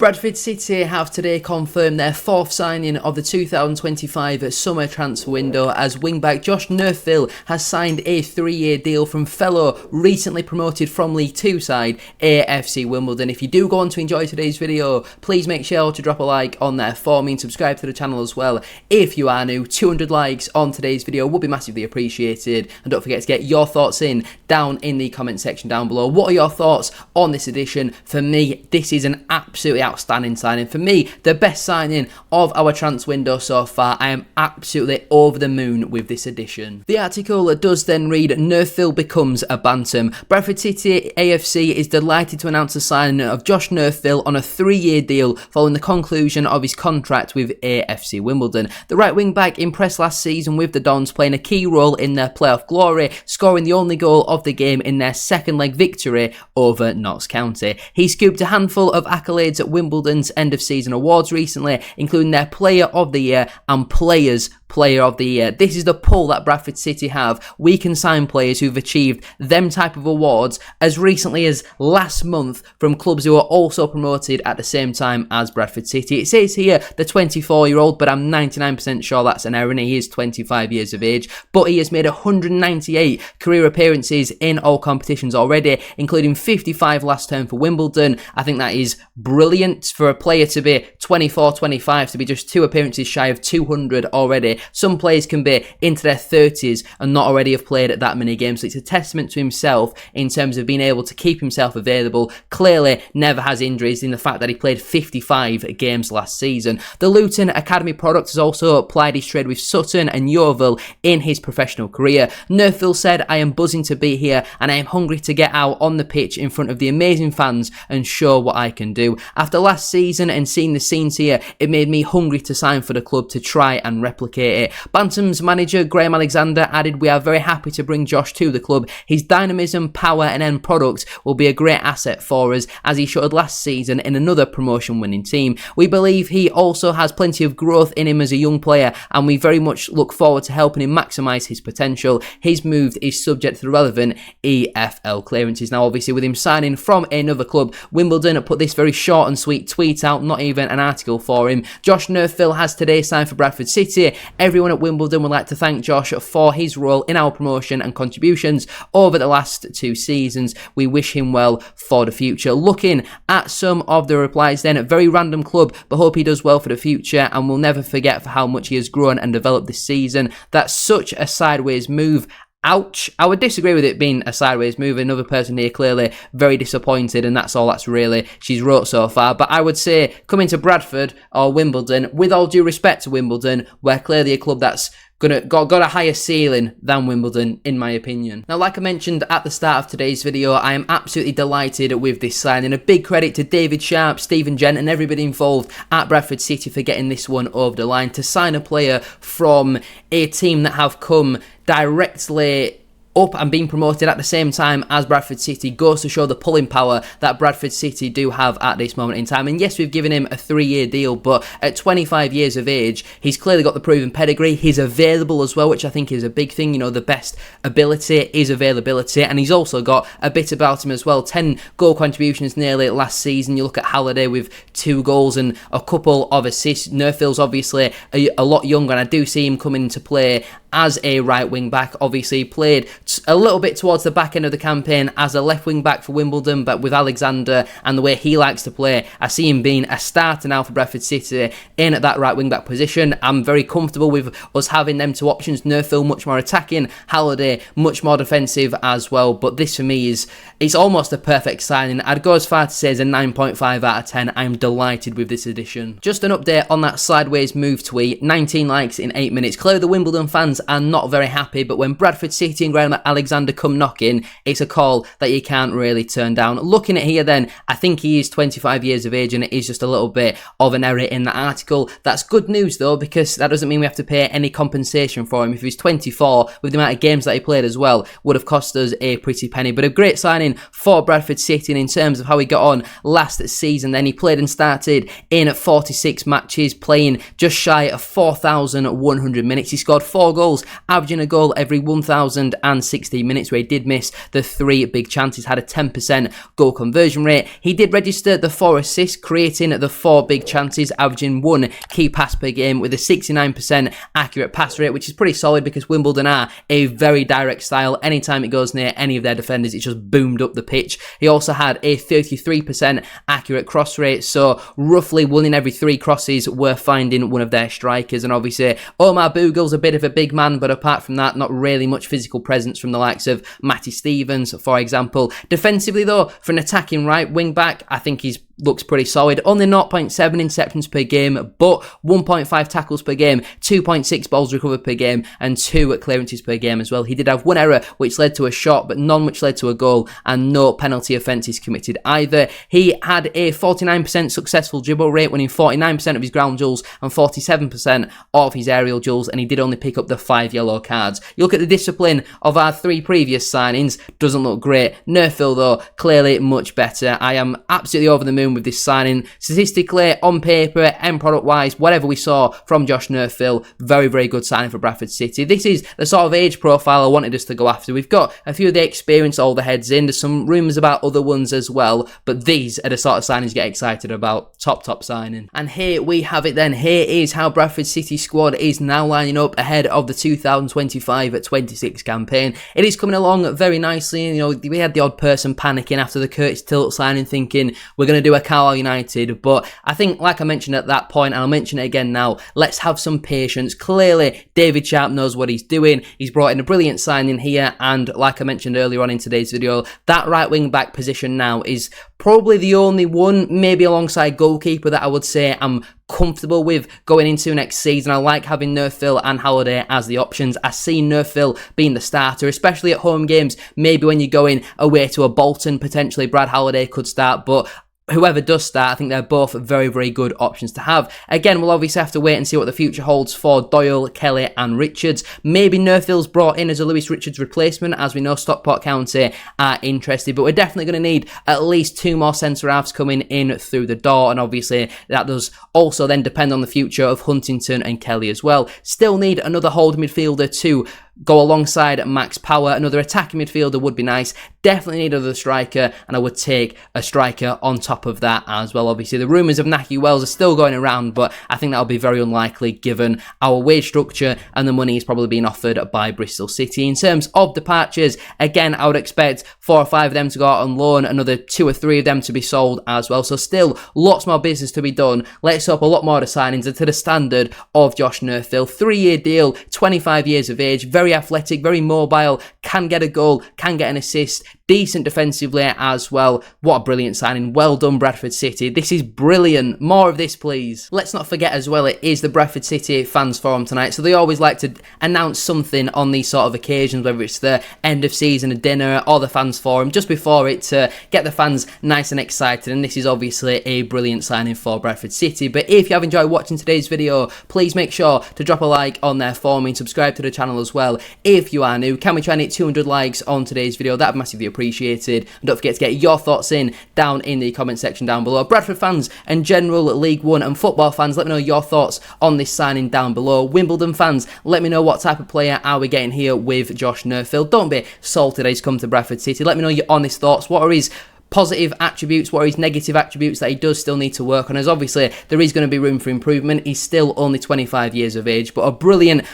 Bradford City have today confirmed their fourth signing of the 2025 summer transfer window as wingback Josh Neufville has signed a 3-year deal from fellow recently promoted from League 2 side AFC Wimbledon. If you do go on to enjoy today's video, please make sure to drop a like on there for me and subscribe to the channel as well. If you are new, 200 likes on today's video would be massively appreciated, and don't forget to get your thoughts in down in the comment section down below. What are your thoughts on this edition? For me, this is an absolutely outstanding signing. For me, the best signing of our transfer window so far. I am absolutely over the moon with this addition. The article does then read, Neufville becomes a bantam. Bradford City AFC is delighted to announce the signing of Josh Neufville on a 3-year deal following the conclusion of his contract with AFC Wimbledon. The right wing back impressed last season with the Dons, playing a key role in their playoff glory, scoring the only goal of the game in their second leg victory over Notts County. He scooped a handful of accolades at Wimbledon's end of season awards recently, including their Player of the Year and Players Player of the Year. This is the pull that Bradford City have. We can sign players who've achieved them type of awards as recently as last month from clubs who are also promoted at the same time as Bradford City. It says here the 24-year-old, but I'm 99% sure that's an error and he is 25 years of age. But he has made 198 career appearances in all competitions already, including 55 last term for Wimbledon. I think that is brilliant for a player to be 24, 25, to be just 2 appearances shy of 200 already. Some players can be into their 30s and not already have played at that many games, so it's a testament to himself in terms of being able to keep himself available. Clearly never has injuries in the fact that he played 55 games last season. The Luton Academy product has also applied his trade with Sutton and Yeovil in his professional career. Neufville said, I am buzzing to be here and I am hungry to get out on the pitch in front of the amazing fans and show what I can do. After last season and seeing the scenes here, it made me hungry to sign for the club to try and replicate it. Bantam's manager Graham Alexander added, we are very happy to bring Josh to the club. His dynamism, power and end product will be a great asset for us, as he showed last season in another promotion winning team. We believe he also has plenty of growth in him as a young player, and we very much look forward to helping him maximise his potential. His move is subject to the relevant EFL clearances. Now obviously with him signing from another club, Wimbledon put this very short and sweet tweet out, not even an article for him. Josh Neufville has today signed for Bradford City. Everyone at Wimbledon would like to thank Josh for his role in our promotion and contributions over the last 2 seasons. We wish him well for the future. Looking at some of the replies then, a very random club, but hope he does well for the future and will never forget for how much he has grown and developed this season. That's such a sideways move. Ouch. I would disagree with it being a sideways move. Another person here clearly very disappointed, and that's all that's really she's wrote so far. But I would say coming to Bradford or Wimbledon, with all due respect to Wimbledon, we're clearly a club that's got a higher ceiling than Wimbledon, in my opinion. Now, like I mentioned at the start of today's video, I am absolutely delighted with this signing. A big credit to David Sharp, Stephen Gent and everybody involved at Bradford City for getting this one over the line. To sign a player from a team that have come directly up and being promoted at the same time as Bradford City goes to show the pulling power that Bradford City do have at this moment in time. And yes, we've given him a 3-year deal, but at 25 years of age, he's clearly got the proven pedigree. He's available as well, which I think is a big thing. You know, the best ability is availability, and he's also got a bit about him as well. 10 goal contributions nearly last season. You look at Halliday with 2 goals and a couple of assists. Neufville's obviously a lot younger, and I do see him coming into play as a right wing back. Obviously played a little bit towards the back end of the campaign as a left wing back for Wimbledon, but with Alexander and the way he likes to play, I see him being a starter now for Bradford City in at that right wing back position. I'm very comfortable with us having them 2 options. Neufville much more attacking, Halliday much more defensive as well. But this for me it's almost a perfect signing. I'd go as far to say as a 9.5 out of 10. I'm delighted with this addition. Just an update on that sideways move tweet. 19 likes in 8 minutes. Clearly the Wimbledon fans are not very happy, but when Bradford City and Graham Alexander come knocking, it's a call that you can't really turn down. Looking at here then, I think he is 25 years of age and it is just a little bit of an error in that article. That's good news though, because that doesn't mean we have to pay any compensation for him. If he was 24, with the amount of games that he played as well, would have cost us a pretty penny. But a great signing for Bradford City, and in terms of how he got on last season, then he played and started in 46 matches, playing just shy of 4,100 minutes. He scored 4 goals goals, averaging a goal every 1,060 minutes, where he did miss the 3 big chances, had a 10% goal conversion rate. He did register the 4 assists, creating the 4 big chances, averaging 1 key pass per game with a 69% accurate pass rate, which is pretty solid because Wimbledon are a very direct style. Anytime it goes near any of their defenders, it's just boomed up the pitch. He also had a 33% accurate cross rate, so roughly 1 in every 3 crosses were finding one of their strikers. And obviously Omar Boogle's a bit of a big man, but apart from that, not really much physical presence from the likes of Matty Stevens, for example. Defensively though, for an attacking right wing back, I think he's looks pretty solid. Only 0.7 interceptions per game, but 1.5 tackles per game, 2.6 balls recovered per game, and 2 clearances per game as well. He did have 1 error which led to a shot, but none which led to a goal, and no penalty offences committed either. He had a 49% successful dribble rate, winning 49% of his ground duels and 47% of his aerial duels, and he did only pick up the 5 yellow cards. You look at the discipline of our 3 previous signings, doesn't look great. Neufville though, clearly much better. I am absolutely over the moon with this signing. Statistically, on paper, end product wise, whatever we saw from Josh Neufville, very, very good signing for Bradford City. This is the sort of age profile I wanted us to go after. We've got a few of the experience older heads in. There's some rumours about other ones as well, but these are the sort of signings you get excited about. Top signing. And here we have it then. Here is how Bradford City squad is now lining up ahead of the 2025-26 campaign. It is coming along very nicely. You know, we had the odd person panicking after the Curtis Tilt signing, thinking we're going to do a Carlisle United, but I think, like I mentioned at that point, and I'll mention it again now, let's have some patience. Clearly, David Sharp knows what he's doing. He's brought in a brilliant signing here, and like I mentioned earlier on in today's video, that right wing back position now is probably the only one, maybe alongside goalkeeper, that I would say I'm comfortable with going into next season. I like having Neufville and Halliday as the options. I see Neufville being the starter, especially at home games. Maybe when you're going away to a Bolton, potentially Brad Halliday could start, but whoever does start, I think they're both very, very good options to have. Again, we'll obviously have to wait and see what the future holds for Doyle, Kelly and Richards. Maybe Neufville's brought in as a Lewis Richards replacement. As we know, Stockport County are interested, but we're definitely going to need at least 2 more centre-halves coming in through the door, and obviously that does also then depend on the future of Huntington and Kelly as well. Still need another hold midfielder to go alongside Max Power. Another attacking midfielder would be nice. Definitely need another striker, and I would take a striker on top of that as well. Obviously, the rumours of Naki Wells are still going around, but I think that'll be very unlikely given our wage structure and the money is probably being offered by Bristol City. In terms of departures, again, I would expect 4 or 5 of them to go out on loan, another 2 or 3 of them to be sold as well. So still lots more business to be done. Let's hope a lot more of the signings are to the standard of Josh Neufville. 3-year deal, 25 years of age, very athletic, very mobile, can get a goal, can get an assist, decent defensively as well. What a brilliant signing. Well done, Bradford City. This is brilliant. More of this, please. Let's not forget as well, it is the Bradford City fans forum tonight, so they always like to announce something on these sort of occasions, whether it's the end of season dinner or the fans forum, just before it to get the fans nice and excited, and this is obviously a brilliant signing for Bradford City. But if you have enjoyed watching today's video, please make sure to drop a like on there for me and subscribe to the channel as well if you are new. Can we try and hit 200 likes on today's video? That'd be massively appreciated. And don't forget to get your thoughts in down in the comment section down below. Bradford fans and general League One and football fans, let me know your thoughts on this signing down below. Wimbledon fans, let me know what type of player are we getting here with Josh Neufville. Don't be salty that he's come to Bradford City. Let me know your honest thoughts. What are his positive attributes, what are his negative attributes that he does still need to work on, as obviously there is going to be room for improvement. He's still only 25 years of age, but a brilliant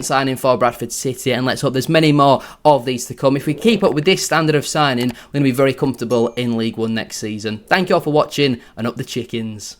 signing for Bradford City, and let's hope there's many more of these to come. If we keep up with this standard of signing, we're going to be very comfortable in League One next season. Thank you all for watching, and up the chickens.